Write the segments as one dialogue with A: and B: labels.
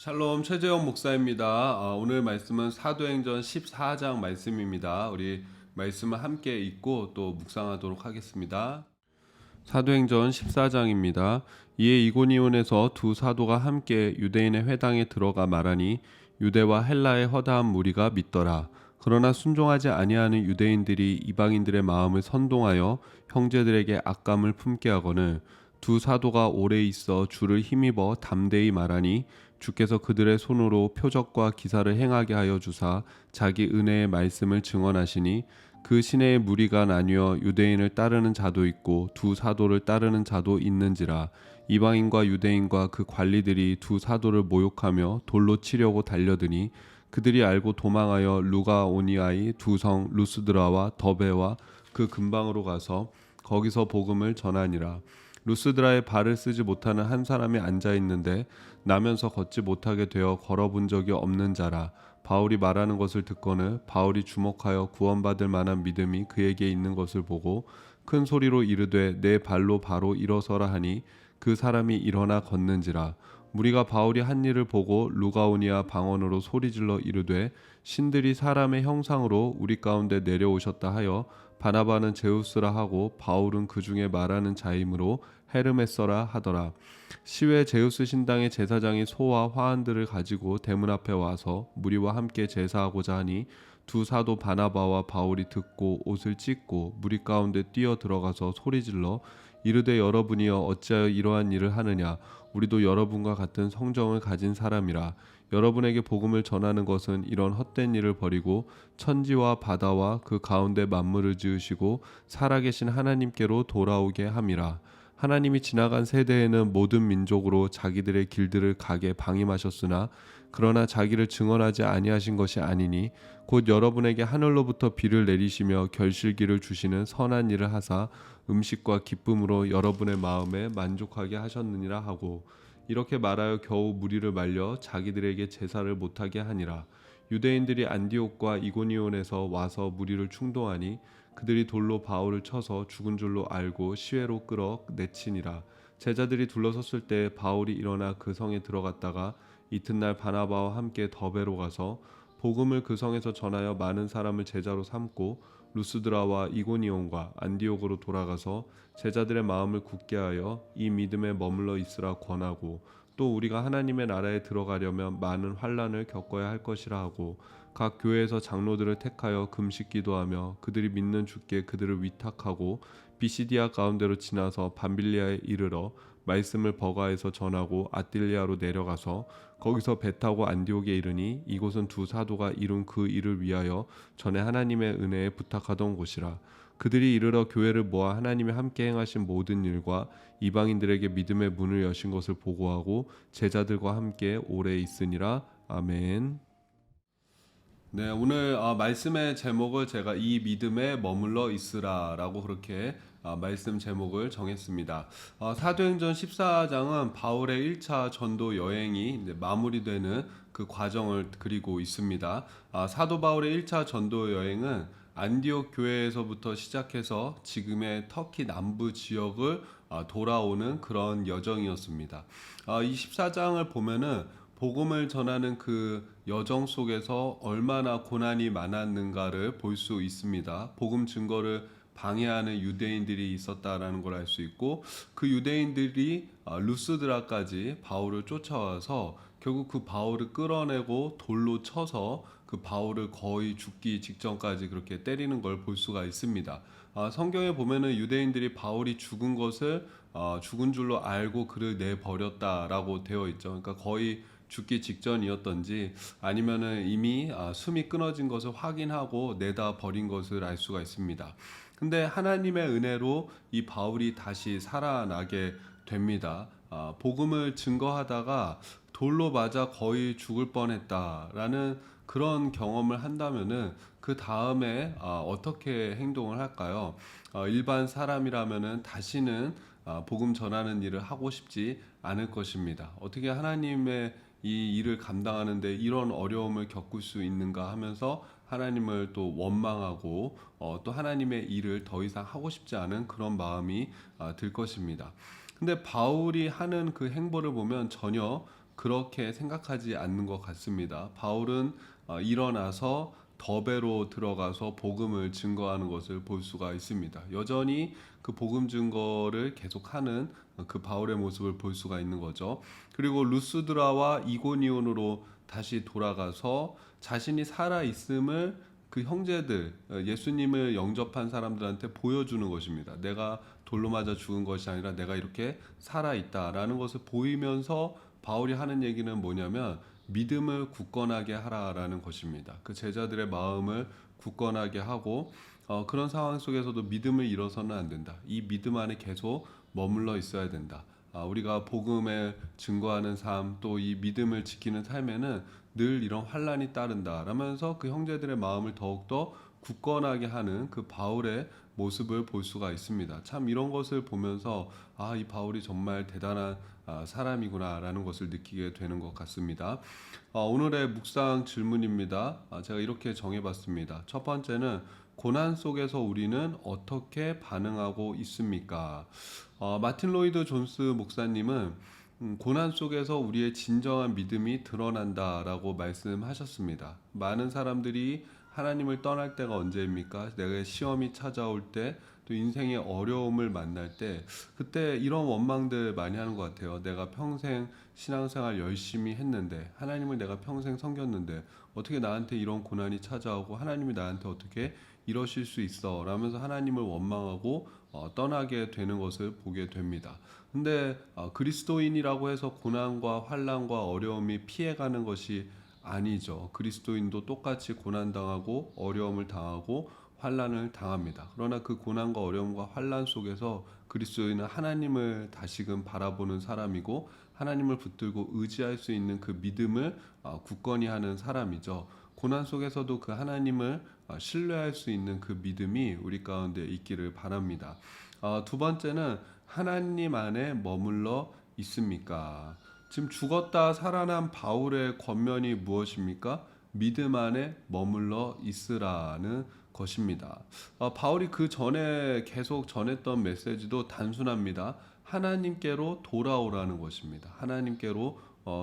A: 샬롬 최재영 목사입니다. 오늘 말씀은 사도행전 14장 말씀입니다. 우리 말씀을 함께 읽고 또 묵상하도록 하겠습니다. 사도행전 14장입니다. 이에 이고니온에서 두 사도가 함께 유대인의 회당에 들어가 말하니 유대와 헬라의 허다한 무리가 믿더라. 그러나 순종하지 아니하는 유대인들이 이방인들의 마음을 선동하여 형제들에게 악감을 품게 하거늘 두 사도가 오래 있어 주를 힘입어 담대히 말하니 주께서 그들의 손으로 표적과 기사를 행하게 하여 주사 자기 은혜의 말씀을 증언하시니 그 시내의 무리가 나뉘어 유대인을 따르는 자도 있고 두 사도를 따르는 자도 있는지라. 이방인과 유대인과 그 관리들이 두 사도를 모욕하며 돌로 치려고 달려드니 그들이 알고 도망하여 루가오니아의 두 성 루스드라와 더베와 그 근방으로 가서 거기서 복음을 전하니라. 루스드라에 발을 쓰지 못하는 한 사람이 앉아 있는데 나면서 걷지 못하게 되어 걸어본 적이 없는 자라. 바울이 말하는 것을 듣거늘 바울이 주목하여 구원받을 만한 믿음이 그에게 있는 것을 보고 큰 소리로 이르되 내 발로 바로 일어서라 하니 그 사람이 일어나 걷는지라. 무리가 바울이 한 일을 보고 루가오니아 방언으로 소리질러 이르되 신들이 사람의 형상으로 우리 가운데 내려오셨다 하여 바나바는 제우스라 하고 바울은 그 중에 말하는 자이므로 헤르메서라 하더라. 시외 제우스 신당의 제사장이 소와 화환들을 가지고 대문 앞에 와서 무리와 함께 제사하고자 하니 두 사도 바나바와 바울이 듣고 옷을 찢고 무리 가운데 뛰어 들어가서 소리질러 이르되 여러분이여 어찌하여 이러한 일을 하느냐. 우리도 여러분과 같은 성정을 가진 사람이라. 여러분에게 복음을 전하는 것은 이런 헛된 일을 버리고 천지와 바다와 그 가운데 만물을 지으시고 살아계신 하나님께로 돌아오게 함이라. 하나님이 지나간 세대에는 모든 민족으로 자기들의 길들을 가게 방임하셨으나 그러나 자기를 증언하지 아니하신 것이 아니니 곧 여러분에게 하늘로부터 비를 내리시며 결실기를 주시는 선한 일을 하사 음식과 기쁨으로 여러분의 마음에 만족하게 하셨느니라 하고 이렇게 말하여 겨우 무리를 말려 자기들에게 제사를 못하게 하니라. 유대인들이 안디옥과 이고니온에서 와서 무리를 충동하니 그들이 돌로 바울을 쳐서 죽은 줄로 알고 시외로 끌어 내치니라. 제자들이 둘러섰을 때 바울이 일어나 그 성에 들어갔다가 이튿날 바나바와 함께 더베로 가서 복음을 그 성에서 전하여 많은 사람을 제자로 삼고 루스드라와 이고니온과 안디옥으로 돌아가서 제자들의 마음을 굳게 하여 이 믿음에 머물러 있으라 권하고 또 우리가 하나님의 나라에 들어가려면 많은 환난을 겪어야 할 것이라 하고 각 교회에서 장로들을 택하여 금식 기도하며 그들이 믿는 주께 그들을 위탁하고 비시디아 가운데로 지나서 밤빌리아에 이르러 말씀을 버가에서 전하고 아딜리아로 내려가서 거기서 배 타고 안디옥에 이르니 이곳은 두 사도가 이룬 그 일을 위하여 전에 하나님의 은혜에 부탁하던 곳이라. 그들이 이르러 교회를 모아 하나님이 함께 행하신 모든 일과 이방인들에게 믿음의 문을 여신 것을 보고하고 제자들과 함께 오래 있으니라. 아멘. 네, 오늘 말씀의 제목을 제가 이 믿음에 머물러 있으라라고 그렇게 말씀 제목을 정했습니다. 사도행전 14장은 바울의 1차 전도 여행이 이제 마무리되는 그 과정을 그리고 있습니다. 사도 바울의 1차 전도 여행은 안디옥 교회에서부터 시작해서 지금의 터키 남부 지역을 돌아오는 그런 여정이었습니다. 이 14장을 보면은 복음을 전하는 그 여정 속에서 얼마나 고난이 많았는가를 볼 수 있습니다. 복음 증거를 방해하는 유대인들이 있었다라는 걸 알 수 있고 그 유대인들이 루스드라까지 바울을 쫓아와서 결국 그 바울을 끌어내고 돌로 쳐서 그 바울을 거의 죽기 직전까지 그렇게 때리는 걸 볼 수가 있습니다. 성경에 보면은 유대인들이 바울이 죽은 것을 죽은 줄로 알고 그를 내버렸다라고 되어 있죠. 그러니까 거의 죽기 직전이었던지 아니면은 이미 숨이 끊어진 것을 확인하고 내다 버린 것을 알 수가 있습니다. 근데 하나님의 은혜로 이 바울이 다시 살아나게 됩니다. 복음을 증거하다가 돌로 맞아 거의 죽을 뻔했다라는 그런 경험을 한다면은 그 다음에 어떻게 행동을 할까요? 일반 사람이라면은 다시는 복음 전하는 일을 하고 싶지 않을 것입니다. 어떻게 하나님의 이 일을 감당하는데 이런 어려움을 겪을 수 있는가 하면서 하나님을 또 원망하고 또 하나님의 일을 더 이상 하고 싶지 않은 그런 마음이 들 것입니다. 근데 바울이 하는 그 행보를 보면 전혀 그렇게 생각하지 않는 것 같습니다. 바울은 일어나서 더베로 들어가서 복음을 증거하는 것을 볼 수가 있습니다. 여전히 그 복음 증거를 계속하는 그 바울의 모습을 볼 수가 있는 거죠. 그리고 루스드라와 이고니온으로 다시 돌아가서 자신이 살아 있음을 그 형제들, 예수님을 영접한 사람들한테 보여주는 것입니다. 내가 돌로 맞아 죽은 것이 아니라 내가 이렇게 살아 있다라는 것을 보이면서 바울이 하는 얘기는 뭐냐면 믿음을 굳건하게 하라라는 것입니다. 그 제자들의 마음을 굳건하게 하고 그런 상황 속에서도 믿음을 잃어서는 안 된다. 이 믿음 안에 계속 머물러 있어야 된다. 우리가 복음에 증거하는 삶, 또 이 믿음을 지키는 삶에는 늘 이런 환란이 따른다. 라면서 그 형제들의 마음을 더욱더 굳건하게 하는 그 바울의 모습을 볼 수가 있습니다. 참 이런 것을 보면서 이 바울이 정말 대단한 사람이구나라는 것을 느끼게 되는 것 같습니다. 오늘의 묵상 질문입니다. 제가 이렇게 정해봤습니다. 첫 번째는 고난 속에서 우리는 어떻게 반응하고 있습니까? 마틴 로이드 존스 목사님은 고난 속에서 우리의 진정한 믿음이 드러난다라고 말씀하셨습니다. 많은 사람들이 하나님을 떠날 때가 언제입니까? 내가 시험이 찾아올 때, 또 인생의 어려움을 만날 때, 그때 이런 원망들 많이 하는 것 같아요. 내가 평생 신앙생활 열심히 했는데, 하나님을 내가 평생 섬겼는데, 어떻게 나한테 이런 고난이 찾아오고, 하나님이 나한테 어떻게 이러실 수 있어? 라면서 하나님을 원망하고 떠나게 되는 것을 보게 됩니다. 근데 그리스도인이라고 해서 고난과 환난과 어려움이 피해가는 것이 아니죠. 그리스도인도 똑같이 고난당하고 어려움을 당하고 환난을 당합니다. 그러나 그 고난과 어려움과 환난 속에서 그리스도인은 하나님을 다시금 바라보는 사람이고 하나님을 붙들고 의지할 수 있는 그 믿음을 굳건히 하는 사람이죠. 고난 속에서도 그 하나님을 신뢰할 수 있는 그 믿음이 우리 가운데 있기를 바랍니다. 두 번째는 하나님 안에 머물러 있습니까? 지금 죽었다 살아난 바울의 권면이 무엇입니까? 믿음 안에 머물러 있으라는 것입니다. 바울이 그 전에 계속 전했던 메시지도 단순합니다. 하나님께로 돌아오라는 것입니다. 하나님께로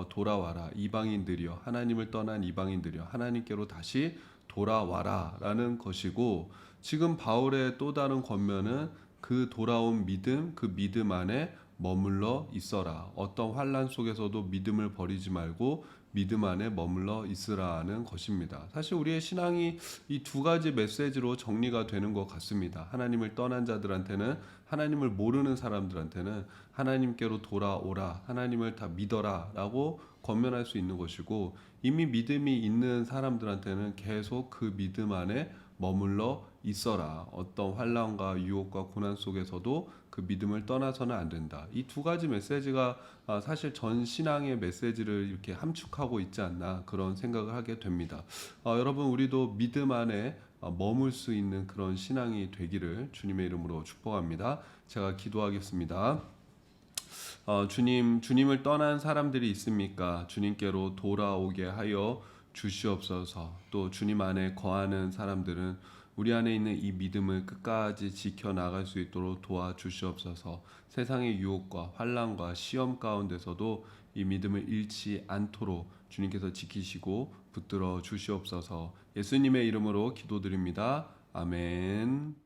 A: 돌아와라. 이방인들이여, 하나님을 떠난 이방인들이여, 하나님께로 다시 돌아와라 라는 것이고, 지금 바울의 또 다른 권면은 그 돌아온 믿음, 그 믿음 안에 머물러 있어라. 어떤 환난 속에서도 믿음을 버리지 말고 믿음 안에 머물러 있으라는 것입니다. 사실 우리의 신앙이 이 두 가지 메시지로 정리가 되는 것 같습니다. 하나님을 떠난 자들한테는, 하나님을 모르는 사람들한테는 하나님께로 돌아오라, 하나님을 다 믿어라 라고 권면할 수 있는 것이고, 이미 믿음이 있는 사람들한테는 계속 그 믿음 안에 머물러 있어라. 어떤 환난과 유혹과 고난 속에서도 그 믿음을 떠나서는 안 된다. 이 두 가지 메시지가 사실 전 신앙의 메시지를 이렇게 함축하고 있지 않나, 그런 생각을 하게 됩니다. 여러분, 우리도 믿음 안에 머물 수 있는 그런 신앙이 되기를 주님의 이름으로 축복합니다. 제가 기도하겠습니다. 주님을 떠난 사람들이 있습니까? 주님께로 돌아오게 하여 주시옵소서. 또 주님 안에 거하는 사람들은 우리 안에 있는 이 믿음을 끝까지 지켜나갈 수 있도록 도와주시옵소서. 세상의 유혹과 환난과 시험 가운데서도 이 믿음을 잃지 않도록 주님께서 지키시고 붙들어 주시옵소서. 예수님의 이름으로 기도드립니다. 아멘.